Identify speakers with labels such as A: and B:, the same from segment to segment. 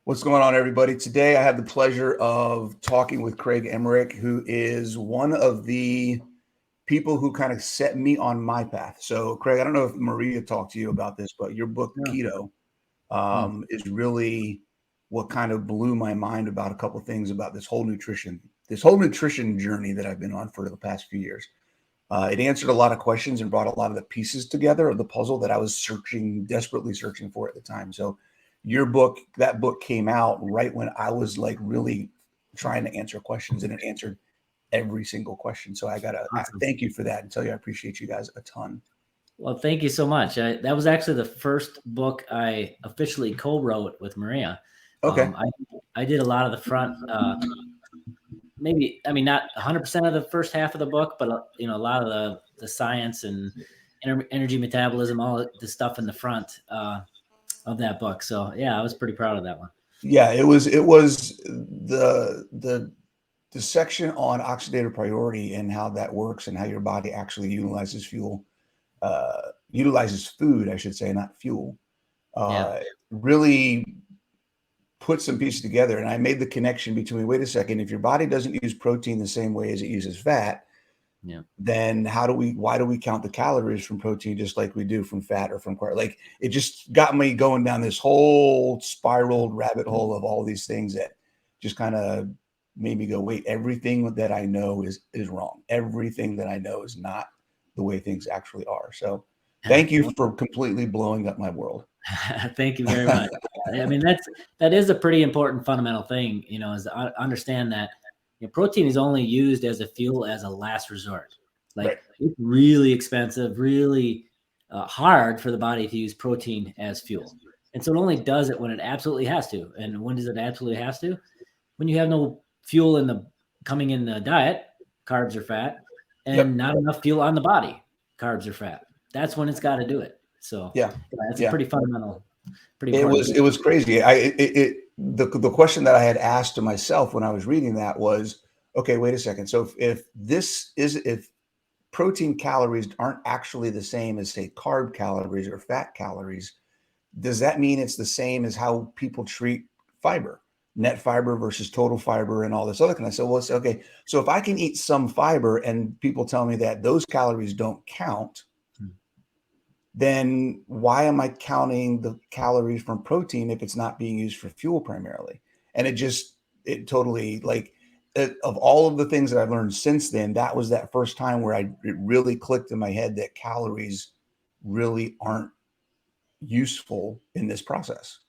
A: What's going on, everybody? Today, I have the pleasure of talking with Craig Emmerich, who is one of the people who kind of set me on my path. So, Craig, I don't know if Maria talked to you about this, but your book,
B: No.
A: Keto, is really what kind of blew my mind about a couple of things about this whole nutrition journey that I've been on for the past few years. It answered a lot of questions and brought a lot of the pieces together of the puzzle that I was desperately searching for at the time. So that book came out right when I was like really trying to answer questions, and it answered every single question. So I
B: Awesome.
A: thank you for that and tell you I appreciate you guys a ton.
B: Well, thank you so much. That was actually the first book I officially co-wrote with Maria.
A: Okay.
B: I did a lot of the front, maybe, I mean, not 100% of the first half of the book, but a lot of the science and energy metabolism, all the stuff in the front of that book. So yeah, I was pretty proud of that one.
A: Yeah, it was the section on oxidative priority and how that works and how your body actually utilizes food, I should say, not fuel.
B: Yeah.
A: Really put some pieces together, and I made the connection between, wait a second, if your body doesn't use protein the same way as it uses fat,
B: Yeah.
A: then why do we count the calories from protein just like we do from fat or from carb? Like, it just got me going down this whole spiraled rabbit hole of all these things that just kind of made me go, wait, everything that I know is wrong. Everything that I know is not the way things actually are. So thank you for completely blowing up my world.
B: Thank you very much. I mean, that is a pretty important fundamental thing, is to understand that protein is only used as a fuel as a last resort. Like
A: Right.
B: it's really expensive, really hard for the body to use protein as fuel. And so it only does it when it absolutely has to. And when does it absolutely has to? When you have no fuel coming in the diet, carbs or fat,
A: Yep.
B: and not enough fuel on the body, carbs or fat. That's when it's got to do it. So
A: Yeah.
B: that's a
A: Yeah.
B: pretty fundamental, pretty
A: It
B: important
A: was
B: thing.
A: it was crazy. The question that I had asked to myself when I was reading that was, okay, wait a second. So if protein calories aren't actually the same as, say, carb calories or fat calories, does that mean it's the same as how people treat fiber, net fiber versus total fiber and all this other kind of stuff? Well, it's okay. So if I can eat some fiber and people tell me that those calories don't count, then why am I counting the calories from protein if it's not being used for fuel primarily? And it totally, of all of the things that I've learned since then, that was that first time where it really clicked in my head that calories really aren't useful in this process.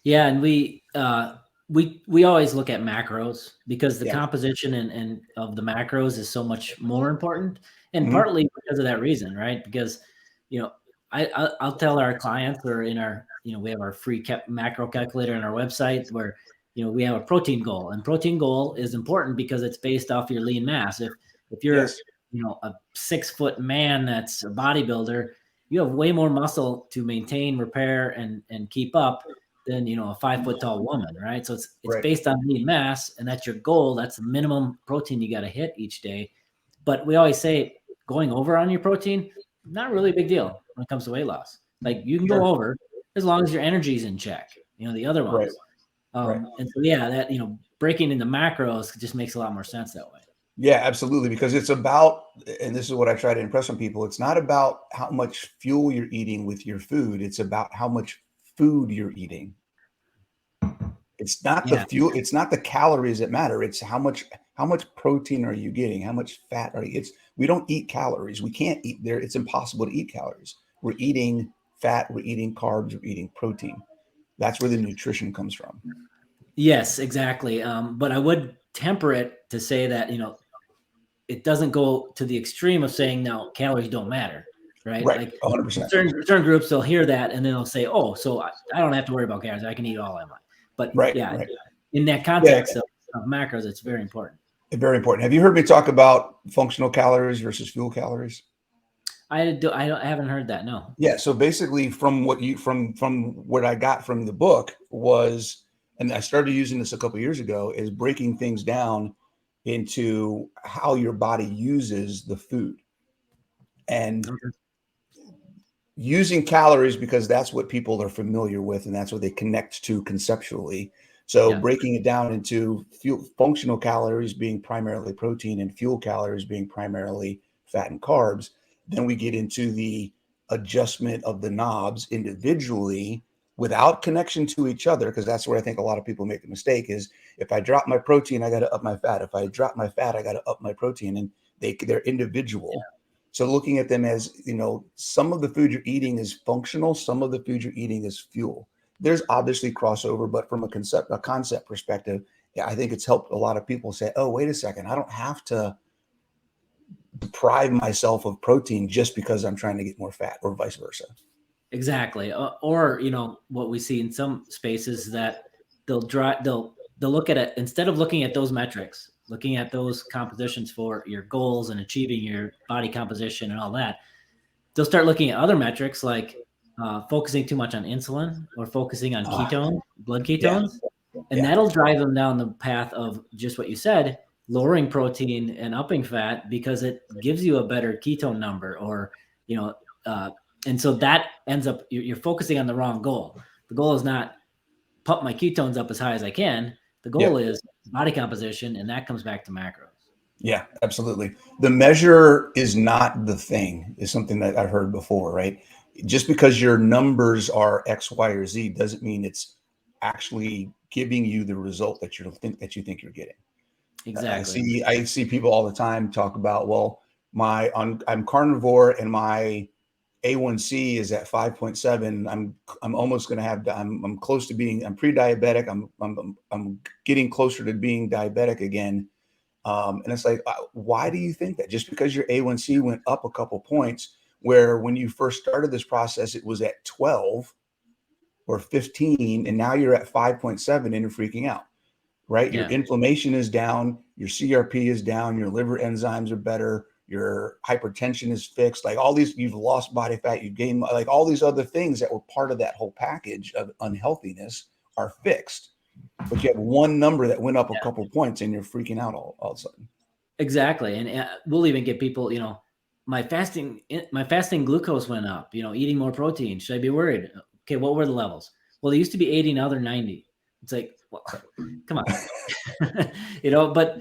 B: Yeah, and we always look at macros because the
A: Yeah.
B: composition and of the macros is so much more important, and
A: Mhm.
B: partly because of that reason, right? Because I'll tell our clients, or in our we have our free macro calculator on our website where we have a protein goal, and protein goal is important because it's based off your lean mass. If you're
A: Yes.
B: a 6-foot man that's a bodybuilder, you have way more muscle to maintain, repair, and keep up than a 5-foot tall woman, right? So it's
A: Right.
B: based on lean mass, and that's your goal. That's the minimum protein you got to hit each day. But we always say going over on your protein, not really a big deal when it comes to weight loss. Like you can
A: Sure.
B: go over as long as your energy is in check. The other
A: Right.
B: ones.
A: Right.
B: And so yeah, that breaking into macros just makes a lot more sense that way.
A: Yeah, absolutely. Because it's about, and this is what I try to impress on people, it's not about how much fuel you're eating with your food. It's about how much food you're eating. It's not the
B: Yeah.
A: fuel, it's not the calories that matter. It's how much protein are you getting? How much fat are you? We don't eat calories. We can't eat there. It's impossible to eat calories. We're eating fat, we're eating carbs, we're eating protein. That's where the nutrition comes from.
B: Yes, exactly. But I would temper it to say that, it doesn't go to the extreme of saying now calories don't matter, right?
A: Right.
B: Like
A: 100%.
B: certain groups, they'll hear that and then they'll say, oh, so I don't have to worry about calories. I can eat all I want. But
A: Right.
B: yeah,
A: Right.
B: in that
A: Yeah.
B: context of macros, it's very important.
A: Very important. Have you heard me talk about functional calories versus fuel calories?
B: I haven't heard that. No.
A: Yeah. So basically, from what I got from the book was, and I started using this a couple of years ago, is breaking things down into how your body uses the food. And
B: Okay.
A: using calories because that's what people are familiar with and that's what they connect to conceptually. So breaking it down into functional calories being primarily protein and fuel calories being primarily fat and carbs, then we get into the adjustment of the knobs individually without connection to each other, because that's where I think a lot of people make a mistake is if I drop my protein, I got to up my fat. If I drop my fat, I got to up my protein, and they're individual. Yeah. So looking at them as, some of the food you're eating is functional, some of the food you're eating is fuel. There's obviously crossover, but from a concept perspective, yeah, I think it's helped a lot of people say, oh, wait a second, I don't have to deprive myself of protein just because I'm trying to get more fat, or vice versa.
B: Exactly. Or, what we see in some spaces that they'll look at it, instead of looking at those metrics, looking at those compositions for your goals and achieving your body composition and all that, they'll start looking at other metrics like focusing too much on insulin or focusing on ketones, blood ketones, and that'll drive them down the path of just what you said, lowering protein and upping fat because it gives you a better ketone number, or, and so that ends up, you're focusing on the wrong goal. The goal is not pump my ketones up as high as I can. The goal is body composition, and that comes back to macros.
A: Yeah, absolutely. The measure is not the thing, is something that I've heard before, right? Just because your numbers are X, Y, or Z doesn't mean it's actually giving you the result that you think you're getting.
B: Exactly.
A: I see people all the time talk about, well, I'm carnivore and my A1C is at 5.7. I'm almost going to have, I'm close to being, I'm pre-diabetic. I'm getting closer to being diabetic again. And it's like, why do you think that? Just because your A1C went up a couple points, where when you first started this process, it was at 12 or 15, and now you're at 5.7 and you're freaking out, right? Your inflammation is down, your CRP is down, your liver enzymes are better, your hypertension is fixed, like all these, you've lost body fat, you've gained, like all these other things that were part of that whole package of unhealthiness are fixed. But you have one number that went up a couple points and you're freaking out all of a sudden.
B: Exactly. And we'll even get people, my fasting glucose went up, eating more protein. Should I be worried? Okay, what were the levels? Well, they used to be 80, now they're 90. It's like, well, come on. But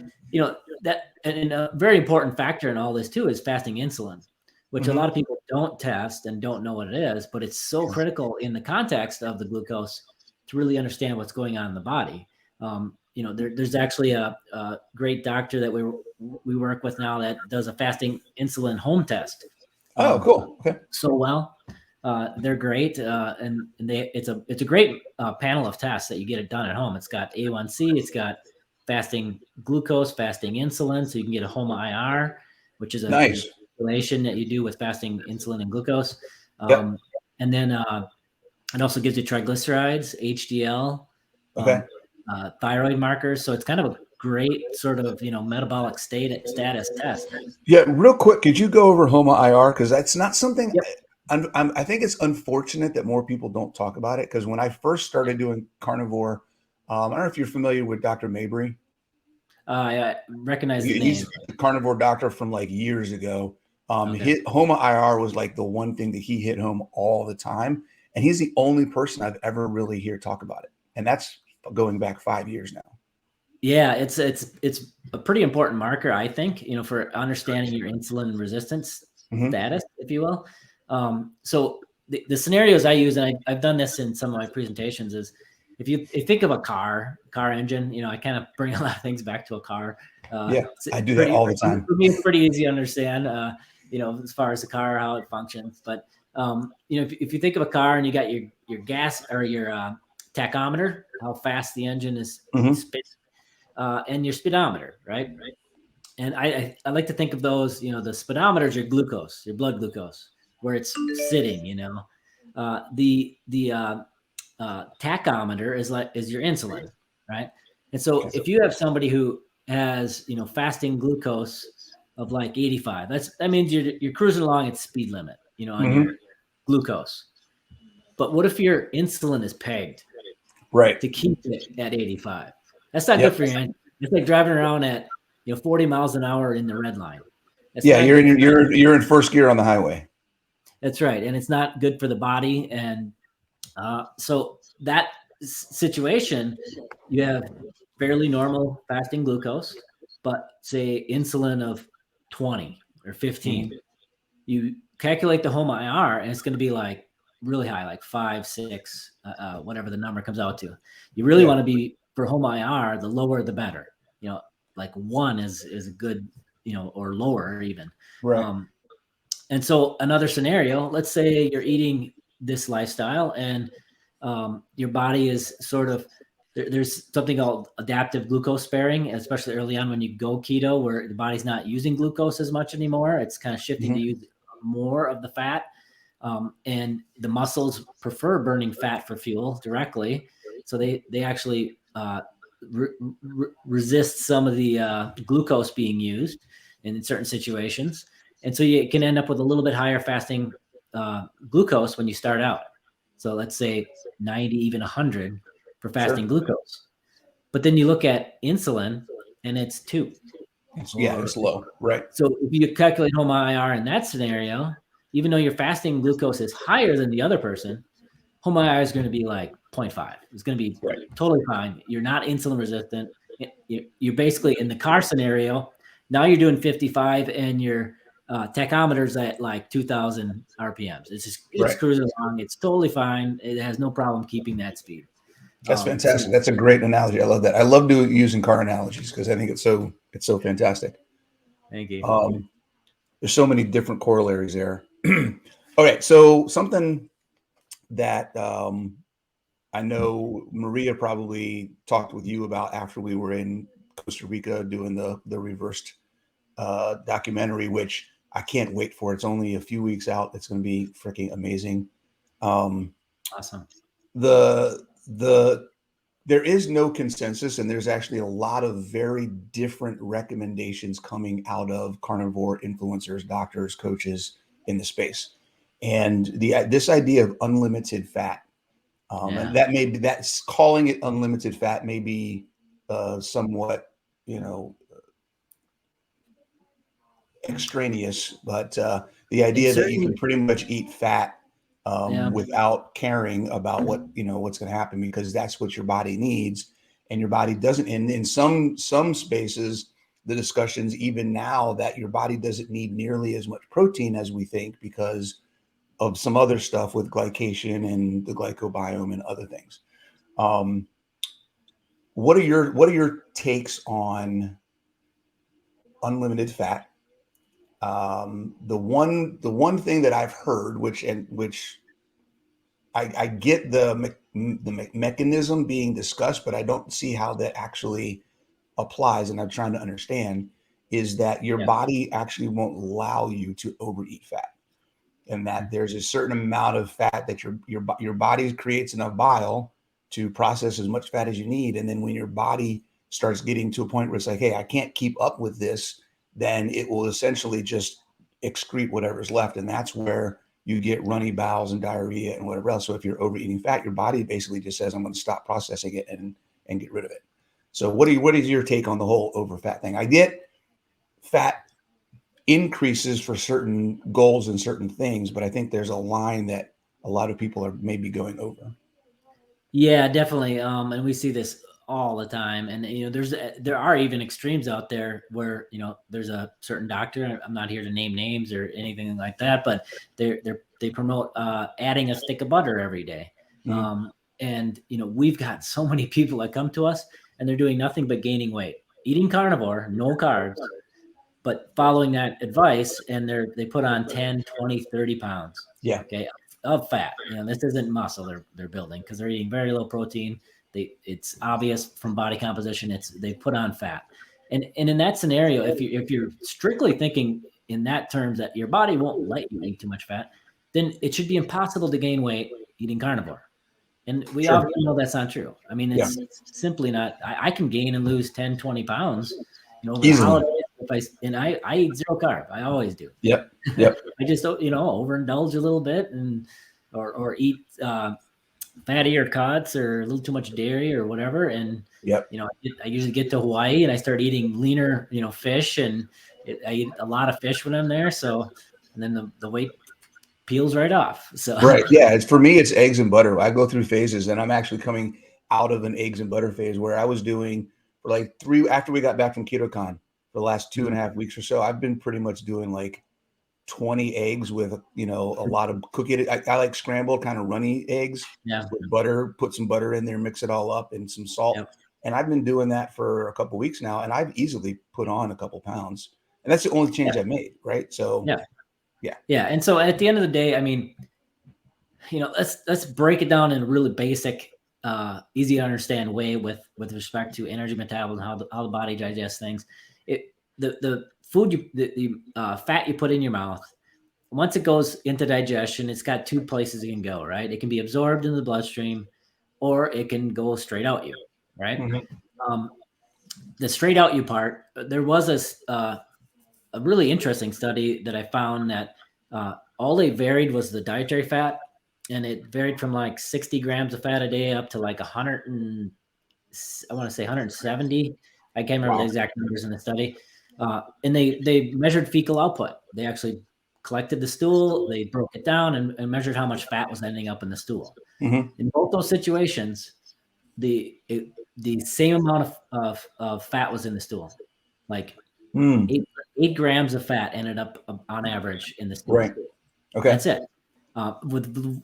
B: that, and a very important factor in all this too is fasting insulin, which a lot of people don't test and don't know what it is, but it's so critical in the context of the glucose to really understand what's going on in the body. There's actually a great doctor that we work with now that does a fasting insulin home test.
A: Oh, cool. Okay.
B: So well, they're great, and it's a great panel of tests that you get it done at home. It's got A1C, it's got fasting glucose, fasting insulin, so you can get a home IR, which is a
A: nice
B: calculation that you do with fasting insulin and glucose. And then it also gives you triglycerides, HDL, thyroid markers. So it's kind of a great sort of, metabolic status test.
A: Yeah. Real quick, could you go over HOMA IR? Because that's not something, I think it's unfortunate that more people don't talk about it. Because when I first started doing carnivore, I don't know if you're familiar with Dr. Mabry.
B: I recognize the name.
A: He's a carnivore doctor from like years ago. HOMA IR was like the one thing that he hit home all the time. And he's the only person I've ever really heard talk about it. And that's going back 5 years now.
B: Yeah, it's a pretty important marker, I think, for understanding your insulin resistance status, if you will. So the scenarios I use, and I've done this in some of my presentations, is if you think of a car engine, I kind of bring a lot of things back to a car.
A: I do that all the time.
B: For me, it's pretty easy to understand, as far as the car, how it functions. But if you think of a car and you got your gas or your tachometer, how fast the engine is spinning, and your speedometer, right? And I like to think of those, the speedometer is your glucose, your blood glucose, where it's sitting. The tachometer is your insulin, right? And so if you have somebody who has fasting glucose of like 85, that means you're cruising along at speed limit, on your glucose. But what if your insulin is pegged to keep it at 85? That's not good for your engine. It's like driving around at 40 miles an hour in the red line.
A: You're in first gear on the highway.
B: That's right. And it's not good for the body. And so that situation, you have fairly normal fasting glucose, but say insulin of 20 or 15.
A: Mhm.
B: You calculate the home IR and it's going to be like really high, like 5, 6, whatever the number comes out to. You really
A: Yeah.
B: want to be for home IR, the lower the better. Like 1 is a good, or lower even.
A: Right.
B: Um, and so another scenario, let's say you're eating this lifestyle and your body is sort of there's something called adaptive glucose sparing, especially early on when you go keto, where the body's not using glucose as much anymore. It's kind of shifting to
A: Mhm.
B: use more of the fat. And the muscles prefer burning fat for fuel directly. So they actually resist some of the glucose being used in certain situations. And so you can end up with a little bit higher fasting glucose when you start out. So let's say 90, even 100 for fasting
A: Sure.
B: glucose. But then you look at insulin and it's 2.
A: Yeah,
B: Or
A: it's low. Right.
B: so if you calculate home IR in that scenario, even though your fasting glucose is higher than the other person, home IR is going to be like 0.5. It's going to be
A: Right.
B: totally fine. You're not insulin resistant. You're basically in the car scenario. Now you're doing 55 and your tachometer's at like 2000 RPMs. It's
A: Right.
B: cruising along. It's totally fine. It has no problem keeping that speed.
A: That's
B: So
A: fantastic. That's a great analogy. I love that. I love using car analogies because I think it's so fantastic.
B: thank you.
A: Um, there's so many different corollaries there. Okay, so something that I know Maria probably talked with you about after we were in Costa Rica doing the reversed documentary, which I can't wait for. It's only a few weeks out. It's going to be freaking amazing. Um,
B: Awesome.
A: the there is no consensus, and there's actually a lot of very different recommendations coming out of carnivore influencers, doctors, coaches in the space. And this idea of unlimited fat, and
B: Yeah.
A: that may be that's calling it unlimited fat may be somewhat, you know, extraneous, but the idea
B: It's
A: that you can
B: certainly,
A: pretty much eat fat
B: yeah.
A: without caring about what's going to happen because that's what your body needs, and your body doesn't. And in some spaces, the discussions even now that your body doesn't need nearly as much protein as we think because of some other stuff with glycation and the glycobiome and other things. Um, what are your takes on unlimited fat? The one thing that I've heard, which I get the mechanism being discussed, but I don't see how that actually applies, and I'm trying to understand, is that your
B: Yeah.
A: body actually won't allow you to overeat fat, and that
B: Mhm.
A: there's a certain amount of fat that your body creates enough bile to process as much fat as you need, and then when your body starts getting to a point where it's like, hey, I can't keep up with this, then it will essentially just excrete whatever's left, and that's where you get runny bowels and diarrhea and whatever else. So if you're overeating fat, your body basically just says, I'm going to stop processing it and get rid of it. So what is your take on the whole over fat thing? I get fat increases for certain goals and certain things, but I think there's a line that a lot of people are maybe going over.
B: Yeah, definitely. And we see this all the time. And there are even extremes out there where there's a certain doctor. I'm not here to name names or anything like that, but they promote adding a stick of butter every day.
A: Mhm.
B: And we've got so many people that come to us and they're doing nothing but gaining weight, eating carnivore, no carbs, but following that advice, and they put on 10, 20, 30 pounds,
A: Yeah.
B: okay, of fat. This isn't muscle they're building because they're eating very low protein. It's obvious from body composition, they put on fat. And in that scenario, if you're strictly thinking in that terms that your body won't let you eat too much fat, then it should be impossible to gain weight eating carnivore. And we
A: Sure.
B: all know that's not true. I mean,
A: Yeah.
B: it's simply not. I can gain and lose 10, 20 pounds, over the
A: Easily.
B: holidays. I eat zero carb. I always do.
A: Yep. Yep.
B: I just overindulge a little bit or eat fatty or cuts or a little too much dairy or whatever. And
A: Yep.
B: I usually get to Hawaii and I start eating leaner fish, and I eat a lot of fish when I'm there. So and then the weight peels right off. So
A: right. Yeah. It's for me, it's eggs and butter. I go through phases, and I'm actually coming out of an eggs and butter phase where I was doing for like after we got back from KetoCon for the last 2.5 weeks or so, I've been pretty much doing like 20 eggs with, a lot of cookie. I like scrambled kind of runny eggs
B: yeah.
A: with butter, put some butter in there, mix it all up, and some salt.
B: Yep.
A: And I've been doing that for a couple of weeks now, and I've easily put on a couple pounds. And that's the only change I've made, right? So
B: yeah. And so at the end of the day, I mean, let's break it down in a really basic, easy to understand way with respect to energy metabolism, how the body digests things. The food the fat you put in your mouth, once it goes into digestion, it's got two places it can go, right? It can be absorbed in the bloodstream, or it can go straight out you, right?
A: Mm-hmm.
B: The straight out you part, there was a really interesting study that I found that all they varied was the dietary fat, and it varied from like 60 grams of fat a day up to like 100 and I want to say 170. I can't remember the exact numbers in the study. And they measured fecal output. They actually collected the stool, they broke it down and measured how much fat was ending up in the stool.
A: Mm-hmm.
B: In both those situations, the same amount of fat was in the stool. Like 8 grams of fat ended up on average in the stool.
A: Right. Okay.
B: That's it. With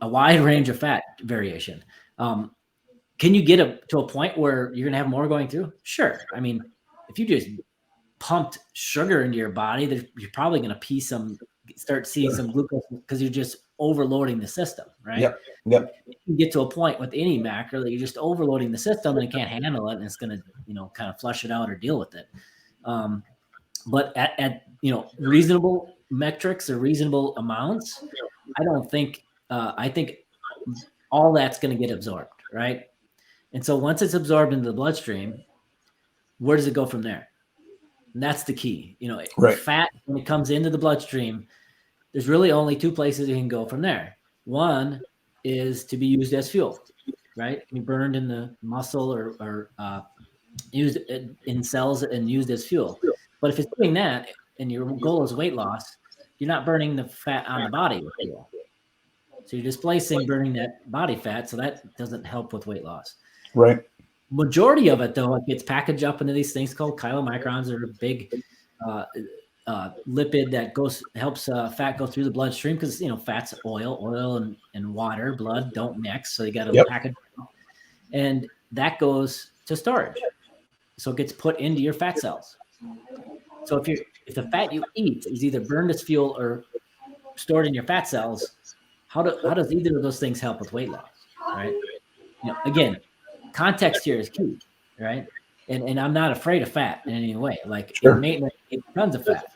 B: a wide range of fat variation. Can you get to a point where you're going to have more going through? Sure. I mean, if you just pumped sugar into your body, you're probably going to start seeing some glucose because you're just overloading the system, right?
A: Yep.
B: You can get to a point with any macro that you're just overloading the system and it can't handle it, and it's going to, kind of flush it out or deal with it. But at reasonable metrics or reasonable amounts, I don't think I think all that's going to get absorbed, right? And so once it's absorbed into the bloodstream, where does it go from there? And that's the key. Fat, when it comes into the bloodstream, there's really only two places it can go from there. One is to be used as fuel, right? It can be burned in the muscle or used in cells and used as fuel. But if it's doing that and your goal is weight loss, you're not burning the fat on the body with fuel. So you're displacing burning that body fat, so that doesn't help with weight loss.
A: Right.
B: Majority of it, though, it gets packaged up into these things called chylomicrons, or a big lipid that helps fat go through the bloodstream, because fat's oil and water, blood don't mix, so you got to package it up. And that goes to storage, so it gets put into your fat cells. So if the fat you eat is either burned as fuel or stored in your fat cells, how does either of those things help with weight loss, right? Again, context here is key, right? And I'm not afraid of fat in any way. Like,
A: sure.
B: In maintenance, it tons of fat.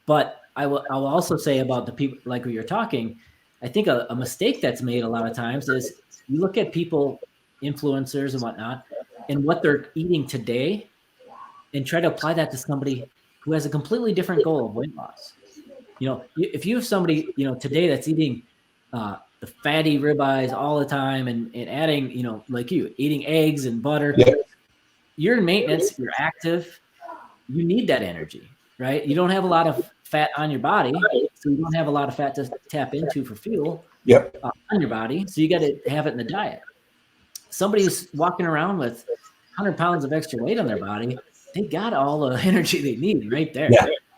B: But I will also say about the people, like we were talking, I think a mistake that's made a lot of times is you look at people, influencers and whatnot, and what they're eating today, and try to apply that to somebody who has a completely different goal of weight loss. If you have somebody, today that's eating the fatty ribeyes all the time and adding, like you, eating eggs and butter, you're in maintenance, you're active, you need that energy, right? You don't have a lot of fat on your body, so you don't have a lot of fat to tap into for fuel on your body, so you got to have it in the diet. Somebody who's walking around with 100 pounds of extra weight on their body, they got all the energy they need right there.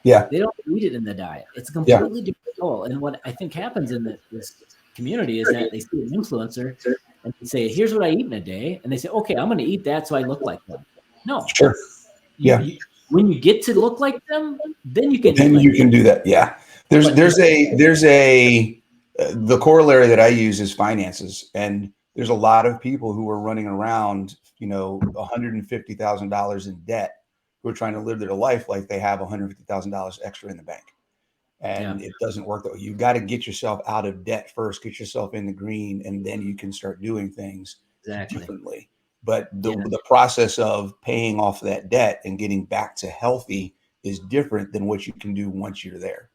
B: They don't need it in the diet. It's a completely different goal. And what I think happens in this community is that they see an influencer and they say, here's what I eat in a day. And they say, okay, I'm going to eat that so I look like them. No.
A: Sure.
B: When you get to look like them, then you can
A: do that. Yeah. The corollary that I use is finances. And there's a lot of people who are running around, $150,000 in debt, who are trying to live their life like they have $150,000 extra in the bank. And it doesn't work though. You've got to get yourself out of debt first, get yourself in the green, and then you can start doing things differently. But the process of paying off that debt and getting back to healthy is different than what you can do once you're there.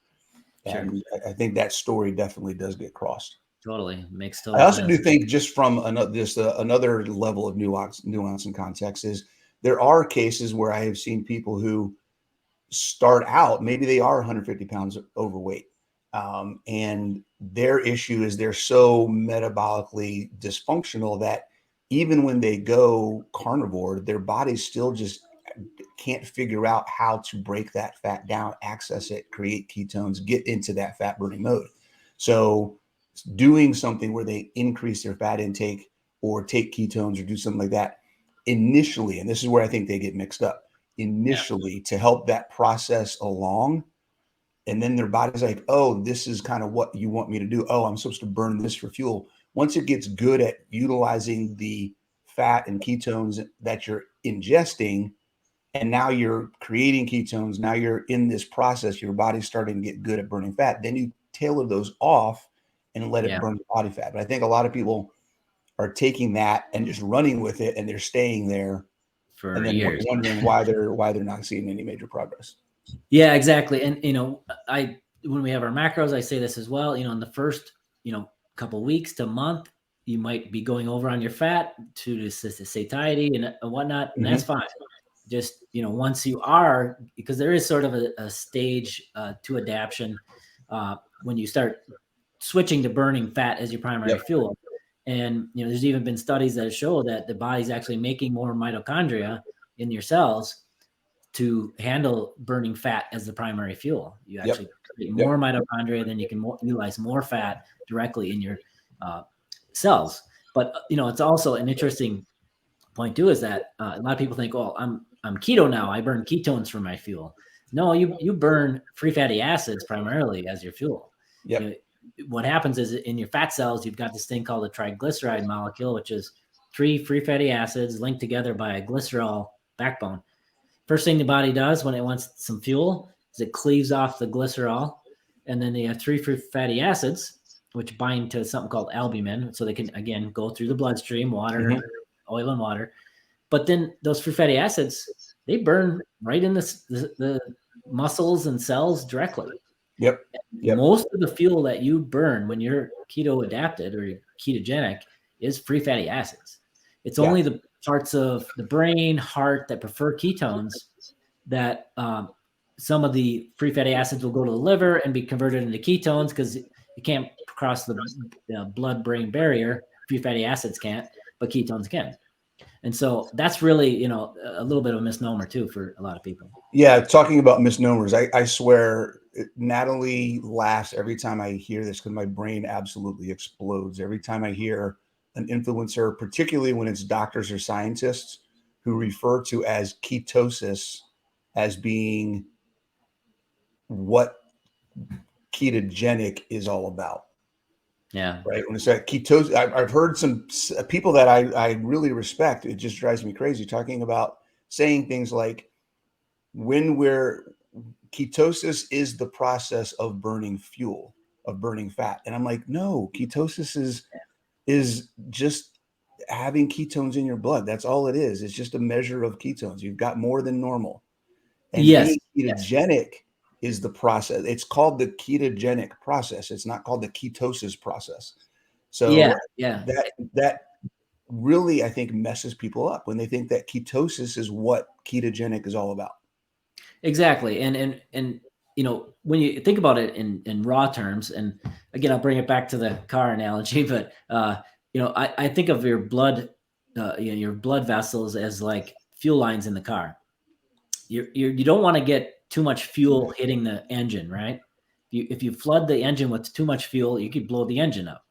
A: And I think that story definitely does get crossed.
B: Totally. Makes
A: total sense. I also do think, just from another level of nuance and context, is there are cases where I have seen people who start out, maybe they are 150 pounds overweight, And their issue is they're so metabolically dysfunctional that even when they go carnivore, their bodies still just can't figure out how to break that fat down, access it, create ketones, get into that fat burning mode. So doing something where they increase their fat intake or take ketones or do something like that initially, and this is where I think they get mixed up, initially to help that process along. And then their body's like, oh, this is kind of what you want me to do. Oh, I'm supposed to burn this for fuel. Once it gets good at utilizing the fat and ketones that you're ingesting, and now you're creating ketones, now you're in this process, your body's starting to get good at burning fat, then you tailor those off and let it burn the body fat. But I think a lot of people are taking that and just running with it, and they're staying there
B: for
A: and then
B: years,
A: wondering why they're not seeing any major progress.
B: Yeah, exactly. And when we have our macros, I say this as well. In the first couple weeks to month, you might be going over on your fat to satiety and whatnot, and that's fine. Just once you are, because there is sort of a stage to adaptation when you start switching to burning fat as your primary fuel. And there's even been studies that show that the body's actually making more mitochondria in your cells to handle burning fat as the primary fuel. You actually create more mitochondria, then you can utilize more fat directly in your cells. But it's also an interesting point too, is that a lot of people think, oh, I'm keto now, I burn ketones for my fuel. No, you burn free fatty acids primarily as your fuel. What happens is in your fat cells, you've got this thing called a triglyceride molecule, which is 3 free fatty acids linked together by a glycerol backbone. First thing the body does when it wants some fuel is it cleaves off the glycerol, and then they have 3 free fatty acids, which bind to something called albumin, so they can, again, go through the bloodstream, water, oil and water. But then those free fatty acids, they burn right in the muscles and cells directly. Most of the fuel that you burn when you're keto adapted or ketogenic is free fatty acids. It's only the parts of the brain, heart that prefer ketones that some of the free fatty acids will go to the liver and be converted into ketones because you can't cross the blood-brain barrier. Free fatty acids can't, but ketones can. And so that's really, a little bit of a misnomer too for a lot of people.
A: Yeah, talking about misnomers, I swear Natalie laughs every time I hear this because my brain absolutely explodes every time I hear an influencer, particularly when it's doctors or scientists who refer to as ketosis as being what ketogenic is all about.
B: Yeah.
A: Right. When it's like ketosis, I've heard some people that I really respect. It just drives me crazy talking about saying things like ketosis is the process of burning fuel, of burning fat. And I'm like, no, ketosis is just having ketones in your blood. That's all it is. It's just a measure of ketones. You've got more than normal. And being ketogenic is the process. It's called the ketogenic process. It's not called the ketosis process. So that really, I think, messes people up when they think that ketosis is what ketogenic is all about.
B: Exactly. And when you think about it in raw terms, and again, I'll bring it back to the car analogy, but I think of your blood, your blood vessels as like fuel lines in the car. You don't want to get too much fuel hitting the engine, right? If you flood the engine with too much fuel, you could blow the engine up.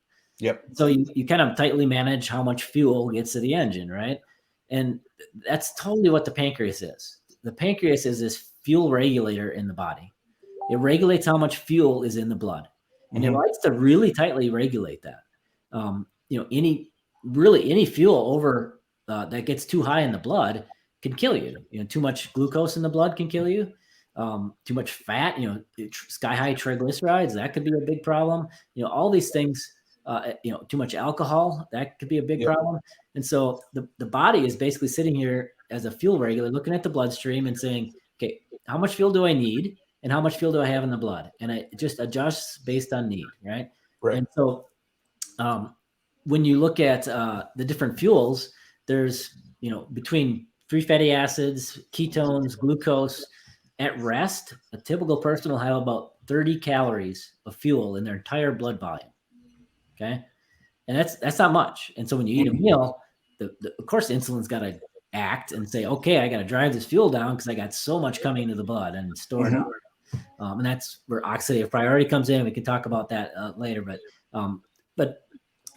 B: So you kind of tightly manage how much fuel gets to the engine, right? And that's totally what the pancreas is. The pancreas is this fuel regulator in the body. It regulates how much fuel is in the blood, and it likes to really tightly regulate that. Any fuel over that gets too high in the blood can kill you. Too much glucose in the blood can kill you. Too much fat, sky high triglycerides, that could be a big problem. All these things. Too much alcohol, that could be a big problem. And so the body is basically sitting here as a fuel regulator, looking at the bloodstream and saying, okay, how much fuel do I need? And how much fuel do I have in the blood? And it just adjusts based on need, right? And so when you look at the different fuels, there's, between free fatty acids, ketones, glucose, at rest, a typical person will have about 30 calories of fuel in their entire blood volume. Okay. And that's not much. And so when you eat a meal, of course, the insulin's got to act and say, okay, I got to drive this fuel down because I got so much coming into the blood and stored up. And that's where oxidative priority comes in. We can talk about that later. But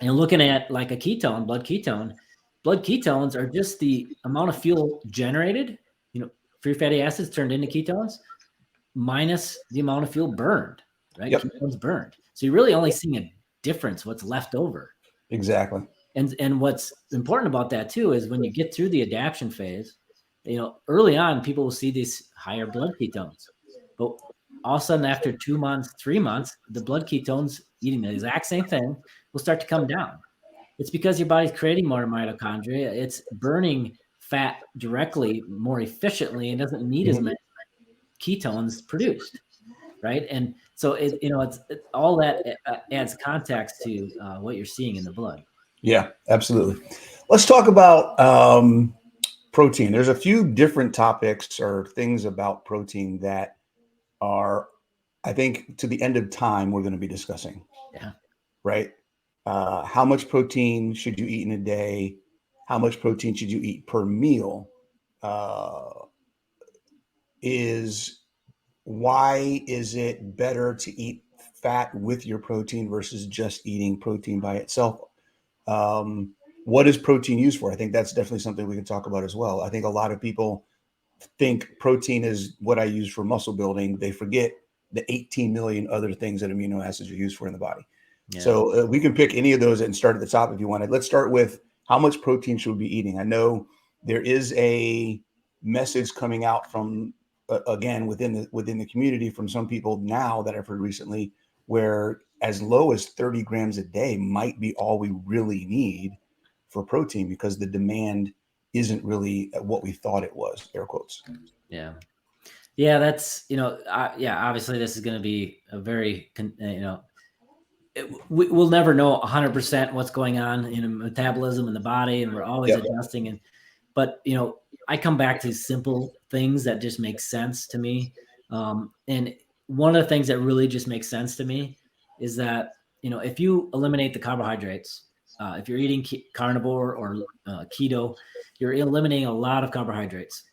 B: looking at like a ketone, blood ketones are just the amount of fuel generated, free fatty acids turned into ketones minus the amount of fuel burned, right?
A: Yep.
B: Ketones burned. So you're really only seeing a difference, what's left over.
A: Exactly.
B: And what's important about that too is when you get through the adaptation phase, early on, people will see these higher blood ketones, but all of a sudden after 2 months, 3 months, the blood ketones eating the exact same thing will start to come down. It's because your body's creating more mitochondria. It's burning fat directly more efficiently and doesn't need as many ketones produced, right? And so it's all that adds context to what you're seeing in the blood.
A: Yeah, absolutely. Let's talk about protein. There's a few different topics or things about protein that are, I think, to the end of time, we're going to be discussing.
B: Yeah.
A: Right. How much protein should you eat in a day? How much protein should you eat per meal? Why is it better to eat fat with your protein versus just eating protein by itself? What is protein used for? I think that's definitely something we can talk about as well. I think a lot of people think protein is what I use for muscle building. They forget the 18 million other things that amino acids are used for in the body. Yeah. So we can pick any of those and start at the top if you wanted. Let's start with how much protein should we be eating? I know there is a message coming out from, again, within the community from some people now that I've heard recently, where as low as 30 grams a day might be all we really need for protein because the demand isn't really what we thought it was, air quotes.
B: Yeah. Yeah. That's, obviously this is going to be a very, we'll never know 100% what's going on in metabolism in the body, and we're always adjusting. But I come back to simple things that just make sense to me. And one of the things that really just makes sense to me is that, if you eliminate the carbohydrates, if you're eating carnivore or keto, you're eliminating a lot of carbohydrates.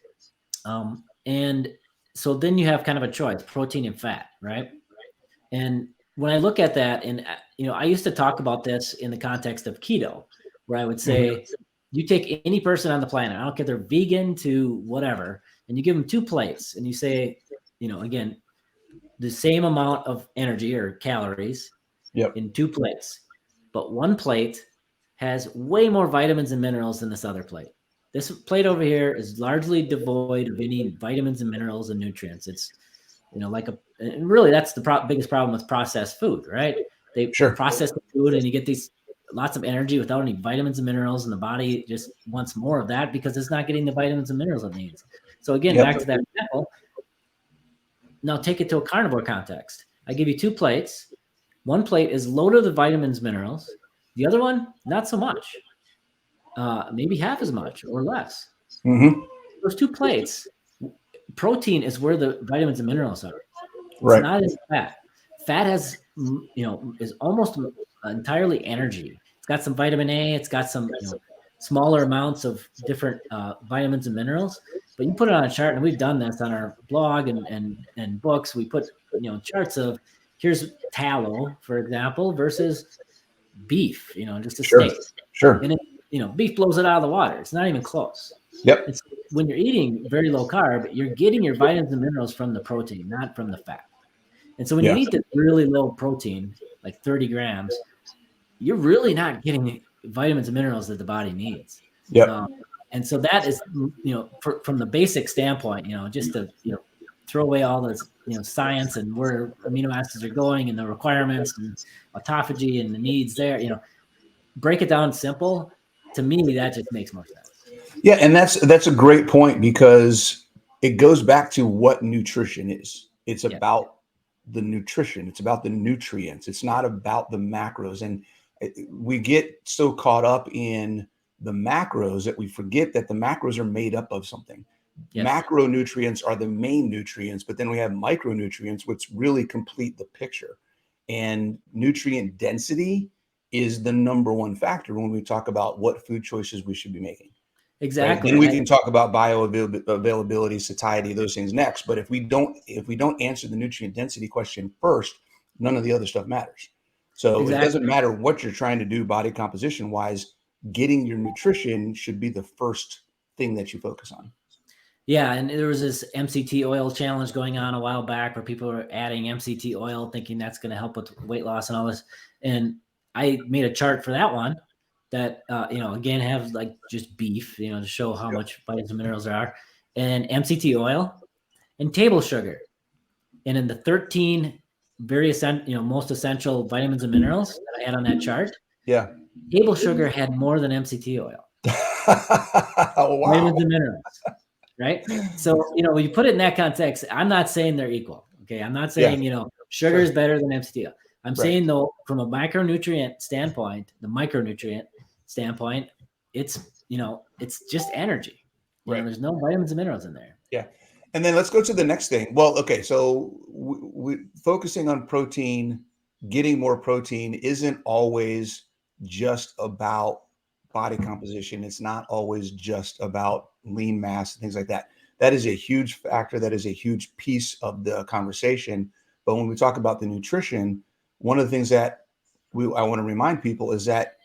B: And so then you have kind of a choice, protein and fat, right? And when I look at that, and I used to talk about this in the context of keto, where I would say, you take any person on the planet, I don't care if they're vegan to whatever, and you give them 2 plates, and you say, again, the same amount of energy or calories in 2 plates, but one plate has way more vitamins and minerals than this other plate. This plate over here is largely devoid of any vitamins and minerals and nutrients. It's and really that's the biggest problem with processed food, right? They process the food and you get these lots of energy without any vitamins and minerals, and the body just wants more of that because it's not getting the vitamins and minerals it needs. So again, back to that example. Now take it to a carnivore context. I give you 2 plates. One plate is loaded with vitamins, minerals. The other one, not so much. Maybe half as much or less. Those 2 plates, protein is where the vitamins and minerals are. It's not in fat. Fat has, is almost entirely energy. It's got some vitamin A. It's got some smaller amounts of different vitamins and minerals. But you put it on a chart, and we've done this on our blog and books. We put charts of, here's tallow, for example, versus beef. Just a steak.
A: Sure.
B: And beef blows it out of the water. It's not even close.
A: Yep.
B: It's, when you're eating very low carb, you're getting your vitamins and minerals from the protein, not from the fat. And so when you eat the really low protein, like 30 grams, you're really not getting vitamins and minerals that the body needs. And so that is, from the basic standpoint, just to, throw away all this, science and where amino acids are going and the requirements and autophagy and the needs there, break it down simple. To me, that just makes more sense.
A: Yeah. And that's a great point, because it goes back to what nutrition is. It's about the nutrition. It's about the nutrients. It's not about the macros. And we get so caught up in the macros that we forget that the macros are made up of something.
B: Yes.
A: Macronutrients are the main nutrients, but then we have micronutrients, which really complete the picture. And nutrient density is the number one factor when we talk about what food choices we should be making.
B: Exactly.
A: Right? Then we can talk about bioavailability, satiety, those things next. But if we don't answer the nutrient density question first, none of the other stuff matters. So It doesn't matter what you're trying to do body composition wise, getting your nutrition should be the first thing that you focus on.
B: Yeah, and there was this MCT oil challenge going on a while back where people were adding MCT oil thinking that's going to help with weight loss and all this. And I made a chart for that one that, again, have like just beef, to show how much vitamins and minerals there are, and MCT oil and table sugar. And in the 13 very most essential vitamins and minerals that I had on that chart, table sugar had more than MCT oil.
A: Oh, wow.
B: Vitamins and minerals. Right. So, when you put it in that context, I'm not saying they're equal. Okay. I'm not saying, sugar is better than MCT oil. I'm saying though, from a micronutrient standpoint, it's just energy. There's no vitamins and minerals in there.
A: Yeah. And then let's go to the next thing. Well, okay. So we focusing on protein, getting more protein isn't always just about body composition. It's not always just about lean mass and things like that. That is a huge factor. That is a huge piece of the conversation. But when we talk about the nutrition, one of the things that I want to remind people is that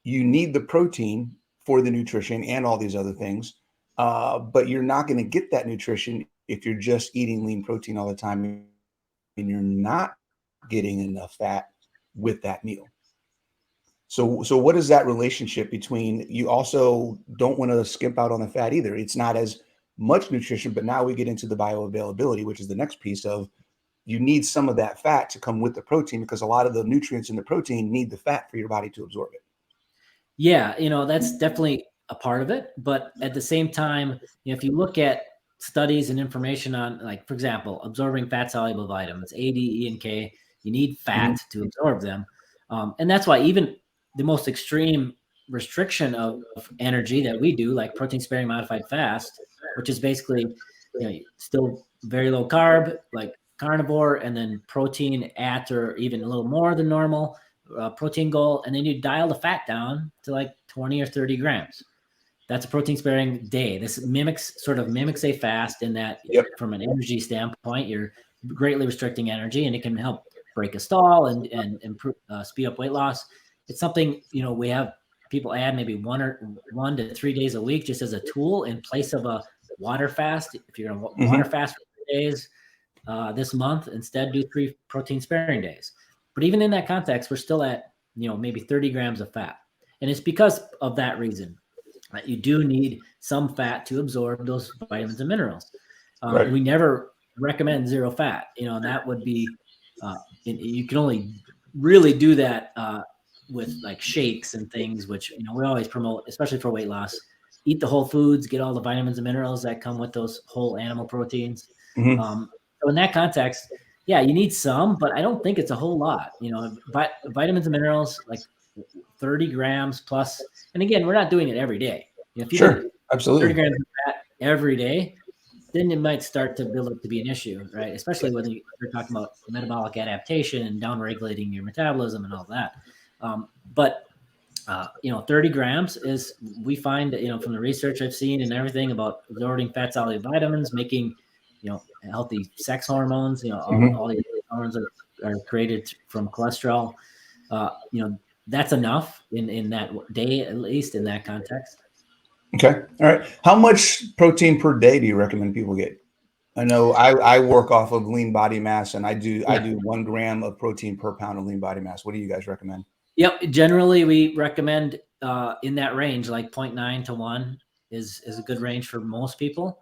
A: you need the protein for the nutrition and all these other things. But you're not going to get that nutrition if you're just eating lean protein all the time and you're not getting enough fat with that meal. So what is that relationship between, you also don't want to skimp out on the fat either. It's not as much nutrition, but now we get into the bioavailability, which is the next piece of, you need some of that fat to come with the protein because a lot of the nutrients in the protein need the fat for your body to absorb it.
B: Yeah. That's definitely a part of it. But at the same time, if you look at studies and information on, like, for example, absorbing fat soluble vitamins, A, D, E, and K, you need fat to absorb them. And that's why even the most extreme restriction of energy that we do, like protein sparing modified fast, which is basically, still very low carb, like carnivore, and then protein at or even a little more than normal protein goal. And then you dial the fat down to like 20 or 30 grams. That's a protein sparing day. This mimics a fast in that from an energy standpoint, you're greatly restricting energy, and it can help break a stall and improve, speed up weight loss. It's something, we have people add maybe 1 to 3 days a week just as a tool in place of a water fast. If you're going to water fast for 3 days this month, instead do 3 protein sparing days. But even in that context, we're still at, maybe 30 grams of fat. And it's because of that reason that you do need some fat to absorb those vitamins and minerals. We never recommend zero fat, and that would be, you can only really do that with like shakes and things, which, we always promote, especially for weight loss. Eat the whole foods, get all the vitamins and minerals that come with those whole animal proteins. So in that context, yeah, you need some, but I don't think it's a whole lot. Vitamins and minerals, like 30 grams plus. And again, we're not doing it every day. If you do
A: absolutely
B: 30 grams of fat every day, then it might start to build up to be an issue, right? Especially when you're talking about metabolic adaptation and down-regulating your metabolism and all that. But 30 grams is, we find, from the research I've seen and everything about absorbing fat-soluble vitamins, making, healthy sex hormones, all these hormones are created from cholesterol. That's enough in that day, at least in that context.
A: Okay. All right. How much protein per day do you recommend people get? I know I work off of lean body mass, and I do 1 gram of protein per pound of lean body mass. What do you guys recommend?
B: Yep. Generally, we recommend in that range, like 0.9 to 1 is a good range for most people.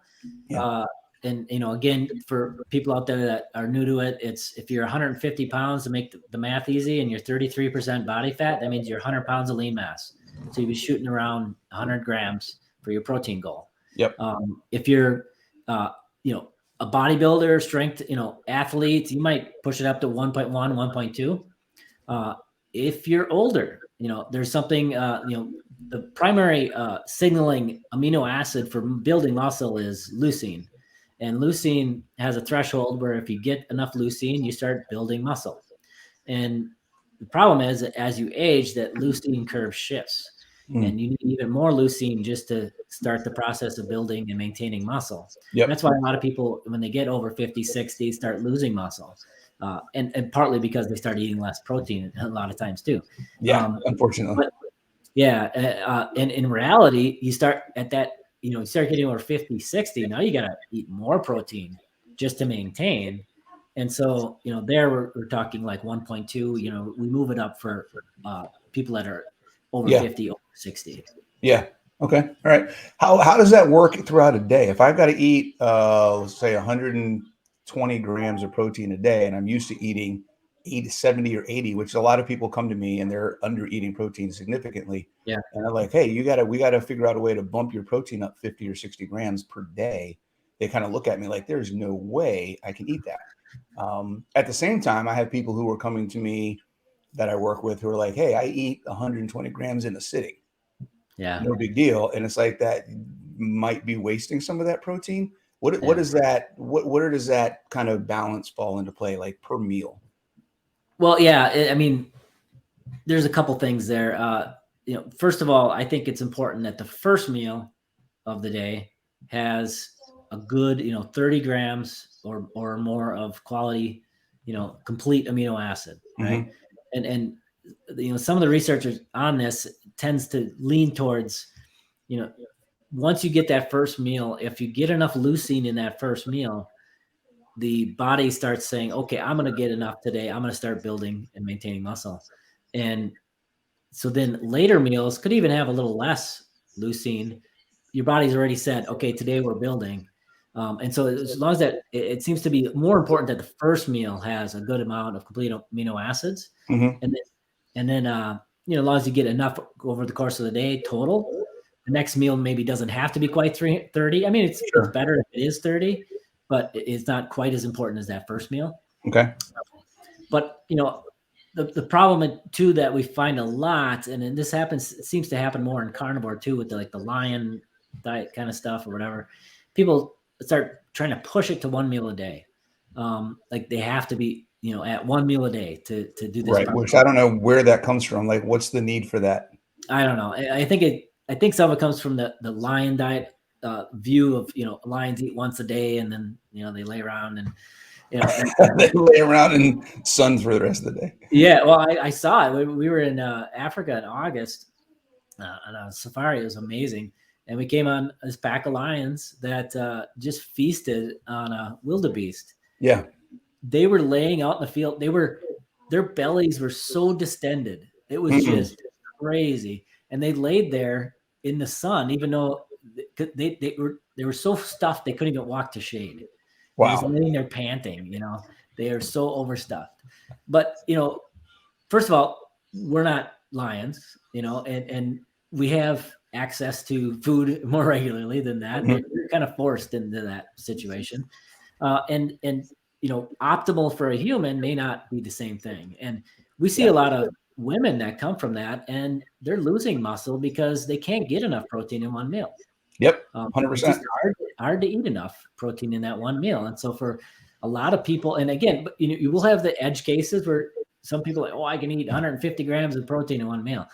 B: And, again, for people out there that are new to it, it's, if you're 150 pounds, to make the math easy, and you're 33% body fat, that means you're 100 pounds of lean mass. So you'd be shooting around 100 grams for your protein goal. If you're, a bodybuilder, strength, athlete, you might push it up to 1.1, 1.2. If you're older, there's something, the primary signaling amino acid for building muscle is leucine. And leucine has a threshold where if you get enough leucine, you start building muscle. And the problem is that as you age, that leucine curve shifts. And you need even more leucine just to start the process of building and maintaining muscle.
A: Yep.
B: That's why a lot of people, when they get over 50, 60, start losing muscle. And partly because they start eating less protein a lot of times too.
A: Yeah, unfortunately.
B: And in reality, you start at that, you start getting over 50, 60. Now you got to eat more protein just to maintain. And so, there we're talking like 1.2, we move it up for people that are over 50, over 60.
A: Yeah. Okay. All right. How does that work throughout a day? If I've got to eat, let's say 120 grams of protein a day, and I'm used to eating 70 or 80, which a lot of people come to me and they're under eating protein significantly.
B: Yeah.
A: And I'm like, hey, we got to figure out a way to bump your protein up 50 or 60 grams per day. They kind of look at me like, there's no way I can eat that. At the same time, I have people who are coming to me that I work with who are like, hey, I eat 120 grams in a sitting.
B: Yeah.
A: No big deal. And it's like that might be wasting some of that protein. What is that? Where does that kind of balance fall into play, like per meal?
B: Well, yeah, I mean, there's a couple things there. First of all, I think it's important that the first meal of the day has a good, 30 grams or more of quality, complete amino acid, right? And some of the researchers on this tends to lean towards, once you get that first meal, if you get enough leucine in that first meal, the body starts saying, okay, I'm going to get enough today. I'm going to start building and maintaining muscle. And so then later meals could even have a little less leucine. Your body's already said, okay, today we're building. And so as long as that, it seems to be more important that the first meal has a good amount of complete amino acids. And then, as long as you get enough over the course of the day total, the next meal maybe doesn't have to be quite 30. I mean, it's better if it is 30, but it's not quite as important as that first meal.
A: Okay.
B: But, the problem too that we find a lot, and this seems to happen more in carnivore too, with the lion diet kind of stuff or whatever. People start trying to push it to one meal a day. Like they have to be, at one meal a day to do this.
A: Right. Which I don't know where that comes from. Like, what's the need for that?
B: I don't know. I think some of it comes from the lion diet view of, lions eat once a day and then, they lay around and,
A: they lay around in sun for the rest of the day.
B: Yeah. Well, I saw it. We were in Africa in August on a safari. It was amazing. And we came on this pack of lions that just feasted on a wildebeest.
A: Yeah.
B: They were laying out in the field. Their bellies were so distended. It was just crazy. And they laid there in the sun, even though they were so stuffed they couldn't even walk to shade.
A: Wow.
B: They're just laying there panting, they are so overstuffed. But, first of all, we're not lions, and we have access to food more regularly than that. We're kind of forced into that situation. And optimal for a human may not be the same thing. And we see a lot of women that come from that and they're losing muscle because they can't get enough protein in one meal.
A: Yep. 100%.
B: It's just hard to eat enough protein in that one meal. And so for a lot of people, and again, you will have the edge cases where some people are like, oh, I can eat 150 grams of protein in one meal.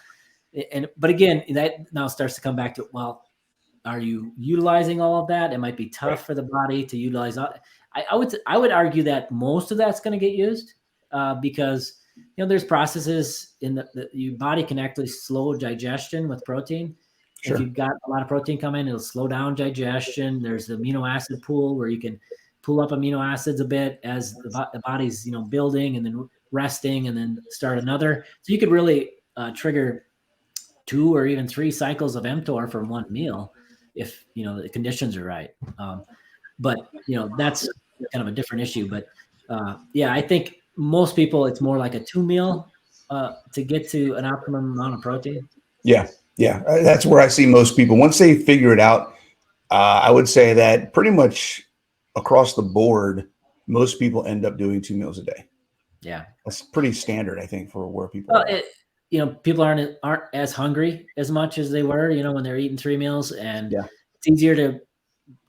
B: But again, that now starts to come back to, well, are you utilizing all of that? It might be tough for the body to utilize. I would argue that most of that's going to get used because, there's processes in your body can actually slow digestion with protein. If you've got a lot of protein coming, it'll slow down digestion. There's the amino acid pool where you can pull up amino acids a bit as the body's, building and then resting and then start another. So you could really trigger 2 or even 3 cycles of mTOR from one meal if, the conditions are right. But, that's kind of a different issue. But I think most people, it's more like a 2 meal to get to an optimum amount of protein.
A: Yeah. Yeah. That's where I see most people. Once they figure it out, I would say that pretty much across the board, most people end up doing 2 meals a day.
B: Yeah.
A: That's pretty standard, I think, for where people are.
B: people aren't as hungry as much as they were, when they're eating 3 meals, and
A: Yeah.
B: it's easier to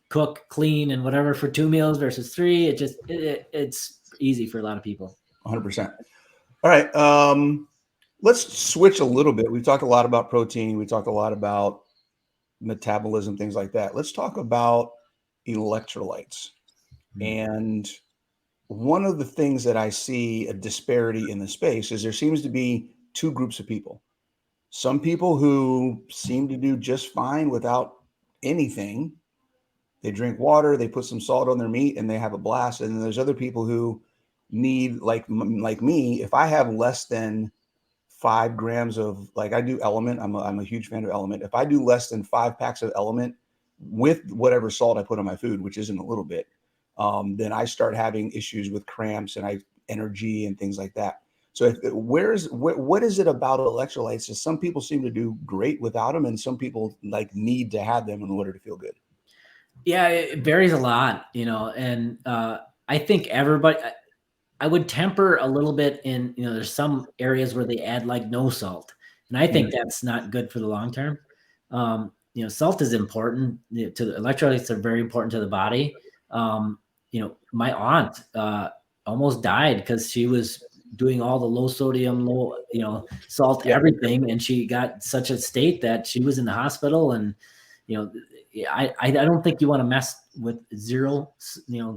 B: cook, clean, and whatever for 2 meals versus 3. It's easy for a lot of people.
A: 100%. All right. Let's switch a little bit. We've talked a lot about protein. We talked a lot about metabolism, things like that. Let's talk about electrolytes. And one of the things that I see a disparity in the space is there seems to be two groups of people. Some people who seem to do just fine without anything. They drink water, they put some salt on their meat, and they have a blast. And then there's other people who need, like me, if I have less than 5 grams of, like, I do Element. I'm a huge fan of Element. If I do less than 5 packs of Element with whatever salt I put on my food, which isn't a little bit, then I start having issues with cramps and energy and things like that. So what is it about electrolytes? Is some people seem to do great without them, and some people like need to have them in order to feel good.
B: Yeah, it varies a lot, and I think everybody. I would temper a little bit in, there's some areas where they add like no salt, and I think that's not good for the long term. Salt is important to the electrolytes are very important to the body. My aunt almost died because she was doing all the low sodium, low, salt, everything. And she got such a state that she was in the hospital. And, I don't think you want to mess with zero,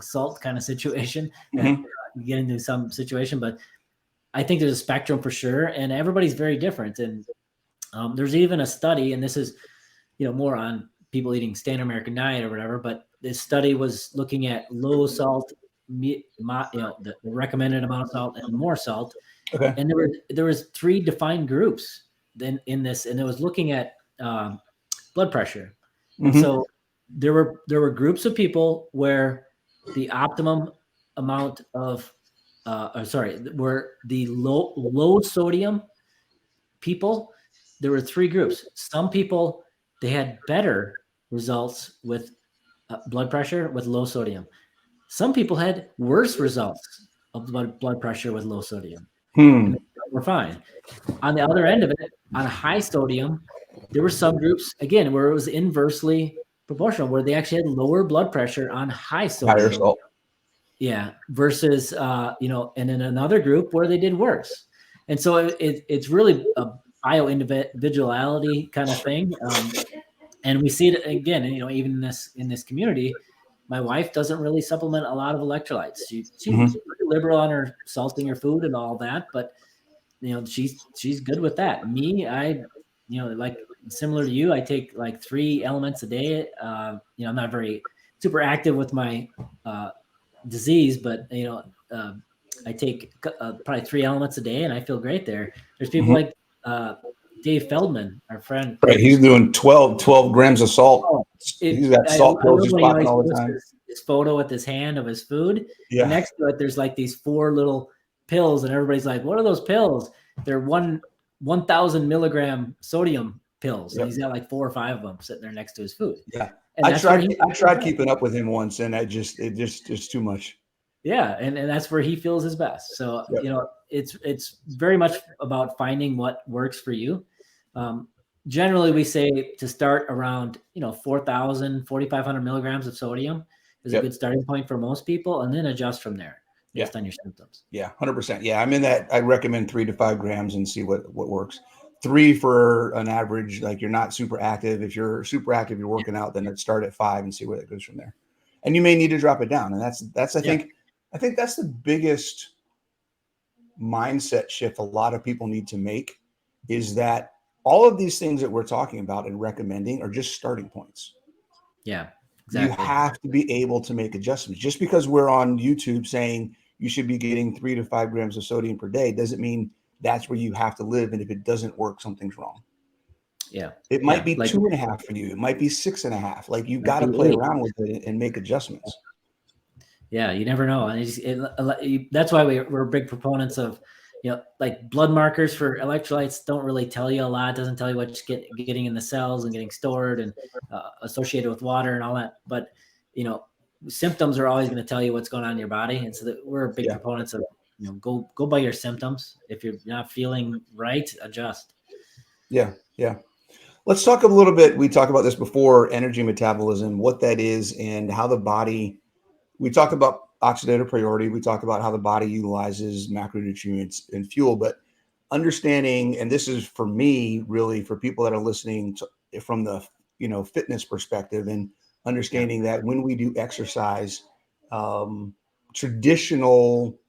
B: salt kind of situation and get into some situation, but I think there's a spectrum for sure. And everybody's very different. And there's even a study, and this is, more on people eating standard American diet or whatever, but this study was looking at low salt, the recommended amount of salt and more salt.
A: Okay.
B: And there was 3 defined groups then in this, and it was looking at blood pressure. And so there were groups of people where the optimum amount of were the low sodium people. There were 3 groups. Some people, they had better results with blood pressure with low sodium. Some people had worse results of blood pressure with low sodium. And we're fine. On the other end of it, on high sodium, there were some groups, again, where it was inversely proportional, where they actually had lower blood pressure on high sodium.
A: Higher salt.
B: Yeah. Versus, and in another group where they did worse. And so it's really a bio-individuality kind of thing. And we see it again, even in this community. My wife doesn't really supplement a lot of electrolytes. She's pretty liberal on her salting her food and all that, but she's good with that. Me, I like similar to you, I take like 3 elements a day. I'm not very super active with my disease, but I take probably 3 elements a day, and I feel great there. There's people like Dave Feldman, our friend.
A: Right, he's doing 12 grams of salt.
B: Oh,
A: he's got salt pills just popping all the time.
B: His photo with his hand of his food.
A: Yeah.
B: And next to it, there's like these 4 little pills, and everybody's like, "What are those pills?" They're 1,000 milligram sodium pills, and he's got like 4 or 5 of them sitting there next to his food.
A: Yeah,
B: and
A: I tried keeping up with him once, and it's too much.
B: Yeah, and that's where he feels his best. So it's very much about finding what works for you. Generally, we say to start around 4,000, 4,500 milligrams of sodium is a good starting point for most people, and then adjust from there based on your symptoms.
A: Yeah, 100%. Yeah, I'm in that. I recommend 3 to 5 grams and see what works. 3 for an average. Like, you're not super active. If you're super active, you're working out, then it'd start at 5 and see where it goes from there. And you may need to drop it down. And that's I think that's the biggest mindset shift a lot of people need to make, is that all of these things that we're talking about and recommending are just starting points.
B: Yeah, exactly.
A: You have to be able to make adjustments. Just because we're on YouTube saying you should be getting 3 to 5 grams of sodium per day doesn't mean that's where you have to live. And if it doesn't work, something's wrong.
B: Yeah.
A: It might be 2.5 for you. It might be 6.5. Like, you got to play around with it and make adjustments.
B: Yeah, you never know. And that's why we're big proponents of, like blood markers for electrolytes don't really tell you a lot. It doesn't tell you what's getting in the cells and getting stored and associated with water and all that. But, symptoms are always going to tell you what's going on in your body. And so we're big proponents of go by your symptoms. If you're not feeling right, adjust.
A: Yeah. Let's talk a little bit. We talked about this before, energy metabolism, what that is, and how the body. We talk about oxidative priority. We talk about how the body utilizes macronutrients and fuel, but understanding, and this is for me, really for people that are listening from the fitness perspective, and understanding that when we do exercise, traditional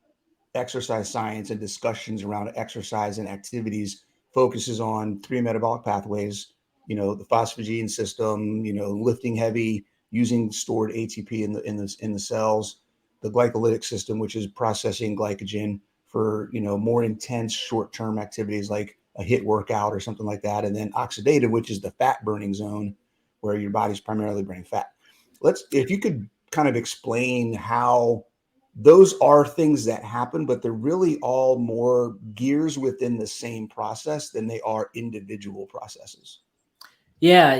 A: exercise science and discussions around exercise and activities focuses on three metabolic pathways, the phosphogene system, lifting heavy, using stored ATP in the cells, the glycolytic system, which is processing glycogen for, more intense short-term activities like a HIIT workout or something like that. And then oxidative, which is the fat burning zone where your body's primarily burning fat. If you could kind of explain how those are things that happen, but they're really all more gears within the same process than they are individual processes.
B: Yeah,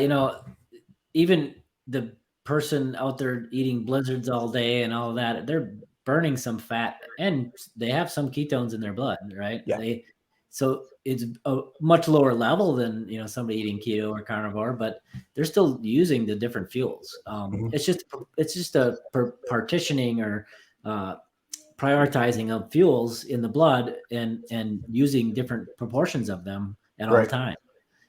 B: even the person out there eating blizzards all day and all of that, they're burning some fat and they have some ketones in their blood, right?
A: Yeah.
B: So it's a much lower level than somebody eating keto or carnivore, but they're still using the different fuels. It's just a partitioning or prioritizing of fuels in the blood and using different proportions of them at all times.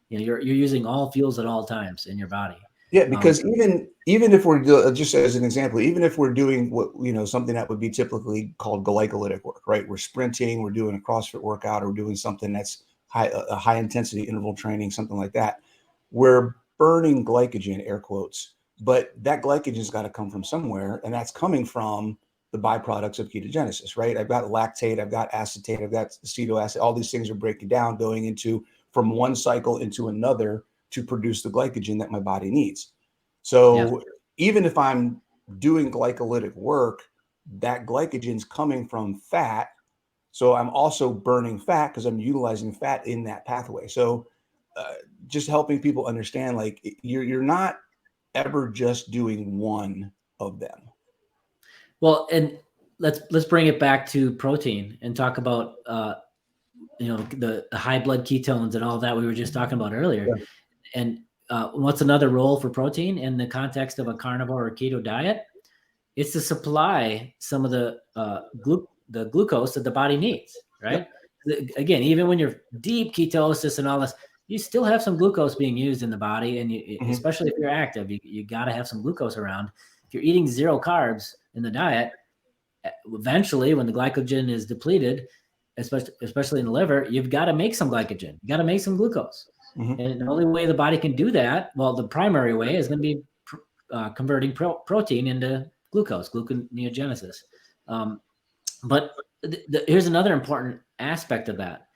B: You're using all fuels at all times in your body.
A: Yeah, because even if we're just as an example, even if we're doing what something that would be typically called glycolytic work, right? We're sprinting, we're doing a CrossFit workout, or doing something that's a high intensity interval training, something like that. We're burning glycogen, air quotes, but that glycogen's got to come from somewhere, and that's coming from the byproducts of ketogenesis, right? I've got lactate, I've got acetate, I've got acetoacid. All these things are breaking down, going into from one cycle into another to produce the glycogen that my body needs. So even if I'm doing glycolytic work, that glycogen's coming from fat. So I'm also burning fat because I'm utilizing fat in that pathway. So just helping people understand, like, you're not ever just doing one of them.
B: Well, and let's bring it back to protein and talk about the high blood ketones and all that we were just talking about earlier.
A: Yeah.
B: And what's another role for protein in the context of a carnivore or keto diet? It's to supply some of the glucose that the body needs, right? Again, even when you're deep ketosis and all this, you still have some glucose being used in the body, and especially if you're active, you got to have some glucose around. If you're eating zero carbs in the diet, eventually when the glycogen is depleted, especially in the liver, you've got to make some glycogen. You got to make some glucose. And the only way the body can do that, well, the primary way is going to be converting protein into glucose, gluconeogenesis. But here's another important aspect of that.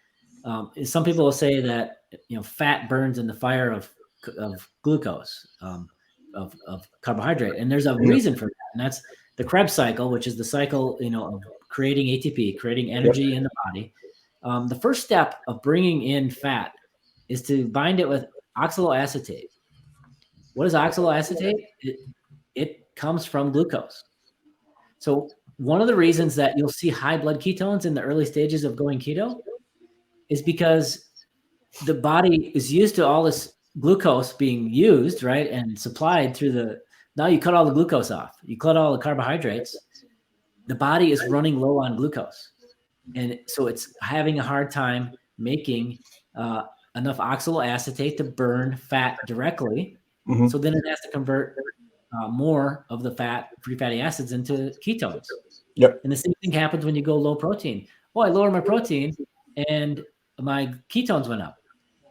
B: Some people will say that fat burns in the fire of glucose, of carbohydrate, and there's a reason for that, and that's the Krebs cycle, which is the cycle of creating ATP, creating energy in the body. The first step of bringing in fat is to bind it with oxaloacetate. What is oxaloacetate? It comes from glucose. So one of the reasons that you'll see high blood ketones in the early stages of going keto is because the body is used to all this glucose being used, right, and supplied through now you cut all the glucose off. You cut all the carbohydrates. The body is running low on glucose. And so it's having a hard time making enough oxaloacetate to burn fat directly. So then it has to convert more of the free fatty acids into ketones. And the same thing happens when you go low protein. Oh, I lowered my protein and my ketones went up.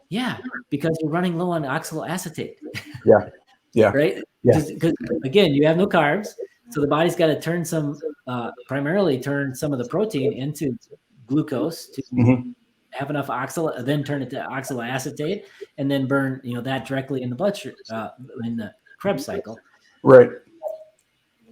B: Yeah, because you're running low on oxaloacetate. Right? Because again, you have no carbs. So the body's got to primarily turn some of the protein into glucose to have enough then turn it to oxaloacetate, and then burn that directly in the bloodstream in the Krebs cycle.
A: Right.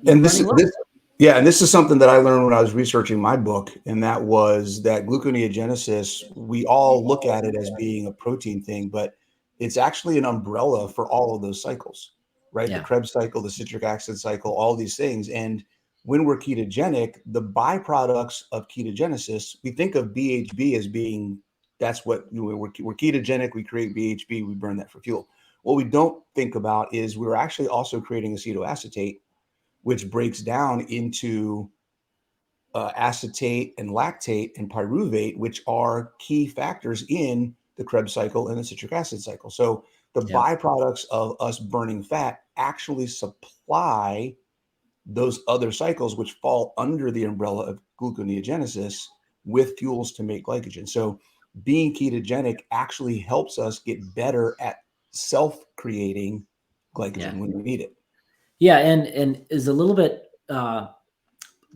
A: And this is something that I learned when I was researching my book, and that was that gluconeogenesis, we all look at it as being a protein thing, but it's actually an umbrella for all of those cycles, right? The Krebs cycle, the citric acid cycle, all these things. And when we're ketogenic, the byproducts of ketogenesis, we think of BHB as being, that's what, we're ketogenic, we create BHB, we burn that for fuel. What we don't think about is we're actually also creating acetoacetate, which breaks down into acetate and lactate and pyruvate, which are key factors in the Krebs cycle and the citric acid cycle. So the byproducts of us burning fat actually supply those other cycles, which fall under the umbrella of gluconeogenesis, with fuels to make glycogen. So being ketogenic actually helps us get better at self-creating glycogen when we need it.
B: Yeah, and is a little bit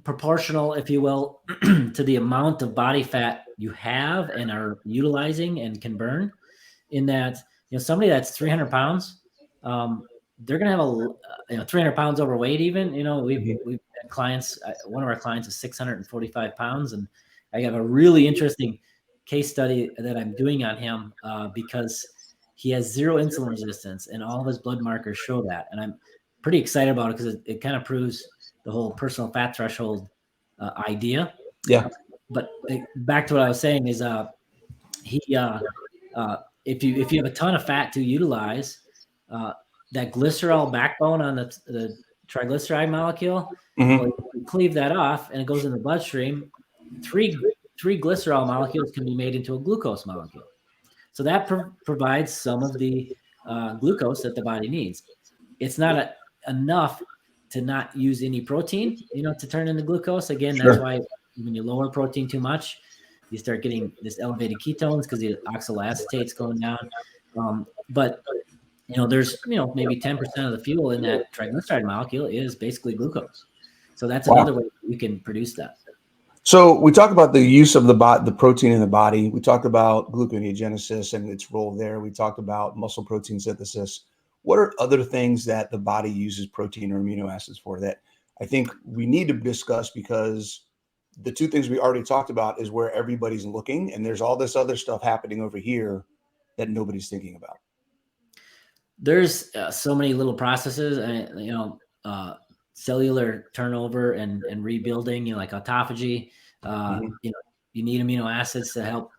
B: proportional, if you will, to the amount of body fat you have and are utilizing and can burn. In that, somebody that's 300 pounds, they're going to have 300 pounds overweight even. We've had clients, one of our clients is 645 pounds, and I have a really interesting case study that I'm doing on him because he has zero insulin resistance and all of his blood markers show that. And I'm pretty excited about it because it kind of proves the whole personal fat threshold idea.
A: Yeah.
B: But back to what I was saying is if you have a ton of fat to utilize, that glycerol backbone on the triglyceride molecule, well, you cleave that off and it goes in the bloodstream. Three glycerol molecules can be made into a glucose molecule. So that provides some of the glucose that the body needs. It's not enough to not use any protein, to turn into glucose. Again, that's why when you lower protein too much, you start getting this elevated ketones because the oxaloacetate's going down. But there's maybe 10% of the fuel in that triglyceride molecule is basically glucose. So that's another way you can produce that.
A: So we talk about the use of the protein in the body. We talked about gluconeogenesis and its role there. We talked about muscle protein synthesis. What are other things that the body uses protein or amino acids for that I think we need to discuss? Because the two things we already talked about is where everybody's looking, and there's all this other stuff happening over here that nobody's thinking about.
B: There's so many little processes, cellular turnover and rebuilding, like autophagy. You need amino acids to help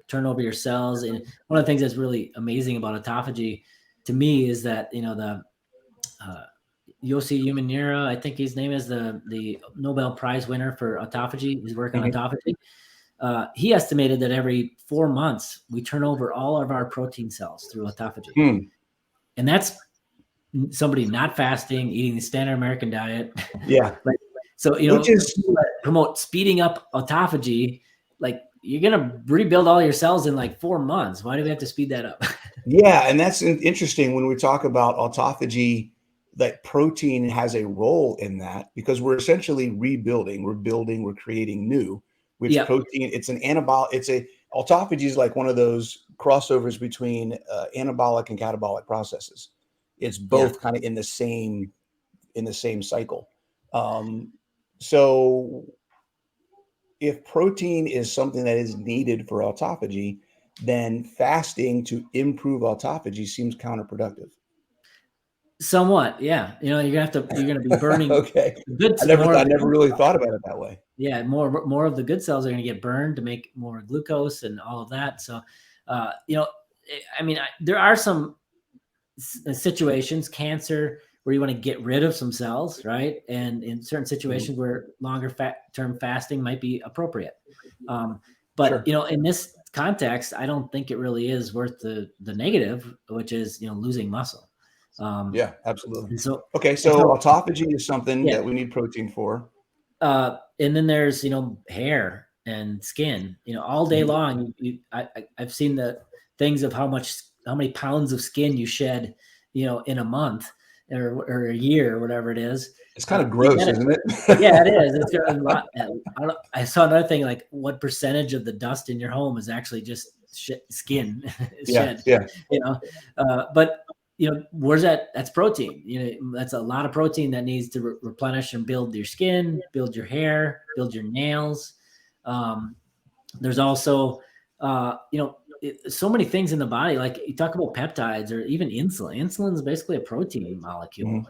B: turn over your cells. And one of the things that's really amazing about autophagy to me is that the Yossi Umanura, I think his name is the Nobel Prize winner for autophagy. He's working on autophagy. He estimated that every 4 months we turn over all of our protein cells through autophagy. And that's somebody not fasting, eating the standard American diet.
A: Yeah.
B: So, promote speeding up autophagy, like you're going to rebuild all your cells in like 4 months. Why do we have to speed that up?
A: Yeah. And that's interesting when we talk about autophagy, that protein has a role in that because we're essentially rebuilding, we're creating new, which protein, it's an anabolic, autophagy is like one of those crossovers between anabolic and catabolic processes. It's both kind of in the same cycle. So if protein is something that is needed for autophagy, then fasting to improve autophagy seems counterproductive.
B: Somewhat, yeah. You're gonna be burning.
A: Okay. I never really thought about it that way.
B: Yeah, more of the good cells are gonna get burned to make more glucose and all of that. So, there are some situations, cancer, where you want to get rid of some cells, right? And in certain situations where longer term fasting might be appropriate. But in this context, I don't think it really is worth the negative, which is losing muscle.
A: Yeah, absolutely.
B: So
A: autophagy is something that we need protein for.
B: And then there's hair and skin. All day long. I've seen the things of how many pounds of skin you shed, in a month or a year or whatever it is.
A: It's kind of gross, isn't it?
B: Yeah, it is. It's got a lot. I saw another thing, like what percentage of the dust in your home is actually just skin shed.
A: Yeah.
B: But where's that? That's protein. That's a lot of protein that needs to replenish and build your skin, build your hair, build your nails. There's also, so many things in the body. Like you talk about peptides or even insulin. Insulin is basically a protein molecule.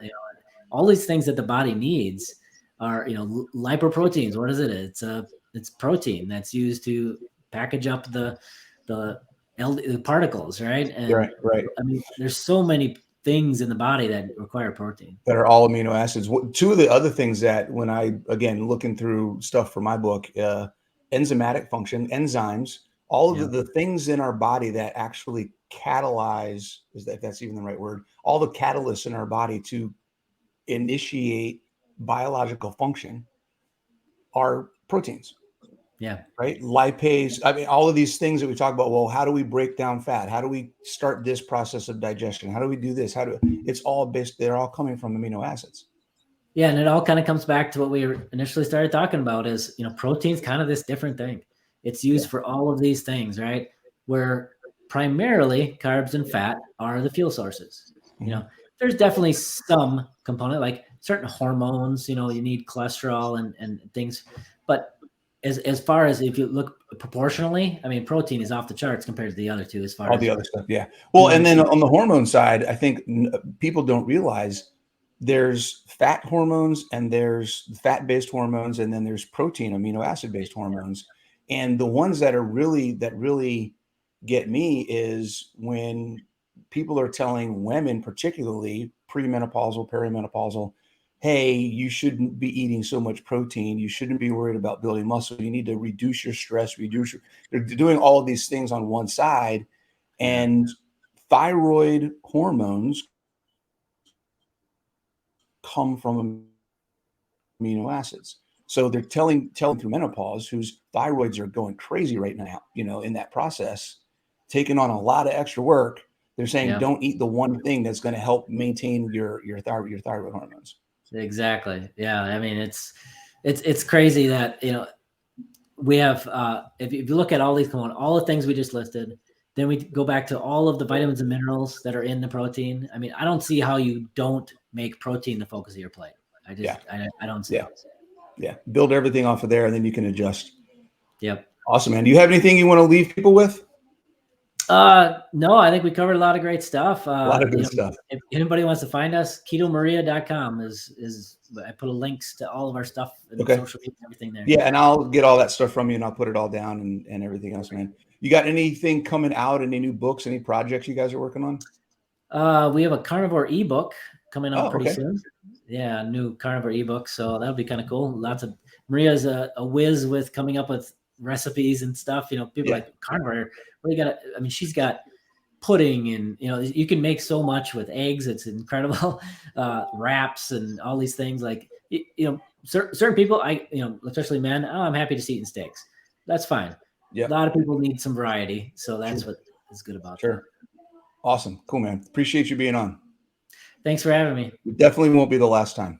B: All these things that the body needs are, lipoproteins. What is it? It's protein that's used to package up the particles, right? And
A: right.
B: I mean, there's so many things in the body that require protein.
A: That are all amino acids. Two of the other things that when I, again, looking through stuff for my book, enzymatic function, enzymes, all of the things in our body that actually catalyze, if that's even the right word, all the catalysts in our body to initiate biological function are proteins.
B: Yeah.
A: Right. Lipase. I mean, all of these things that we talk about. Well, how do we break down fat? How do we start this process of digestion? How do we do this? It's all based, they're all coming from amino acids.
B: Yeah. And it all kind of comes back to what we initially started talking about is, protein's kind of this different thing. It's used for all of these things, right? Where primarily carbs and fat are the fuel sources. There's definitely some component like certain hormones, you need cholesterol and things, but as far as if you look proportionally, I mean, protein is off the charts compared to the other two as far
A: all
B: as
A: the other stuff. Yeah. Well, and then on the hormone side, I think people don't realize there's fat hormones and there's fat-based hormones, and then there's protein amino acid-based hormones. And the ones that really get me is when people are telling women, particularly premenopausal, perimenopausal, hey, you shouldn't be eating so much protein. You shouldn't be worried about building muscle. You need to reduce your stress, they're doing all of these things on one side. And thyroid hormones come from amino acids. So they're telling through menopause, whose thyroids are going crazy right now, in that process, taking on a lot of extra work. They're saying, don't eat the one thing that's going to help maintain your thyroid hormones.
B: Exactly. Yeah. I mean, it's crazy that, we have, if you look at all these components, all the things we just listed, then we go back to all of the vitamins and minerals that are in the protein. I mean, I don't see how you don't make protein the focus of your plate. I don't see it.
A: Yeah. Build everything off of there, and then you can adjust.
B: Yep.
A: Awesome, man. Do you have anything you want to leave people with?
B: No, I think we covered a lot of great stuff.
A: A lot of good stuff.
B: If anybody wants to find us, ketomaria.com is I put links to all of our stuff and social media and everything there.
A: Yeah, and I'll get all that stuff from you, and I'll put it all down and everything else, man. You got anything coming out? Any new books? Any projects you guys are working on?
B: We have a carnivore ebook coming out pretty soon. Yeah, new carnivore ebook. So that'll be kind of cool. Maria's a whiz with coming up with recipes and stuff. People like carnivore. She's got pudding and, you can make so much with eggs. It's incredible. Wraps and all these things like, certain people, especially men, I'm happy to see eating steaks. That's fine. A lot of people need some variety. So that's what is good about it.
A: Awesome. Cool, man. Appreciate you being on.
B: Thanks for having me.
A: It definitely won't be the last time.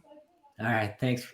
B: All right. Thanks.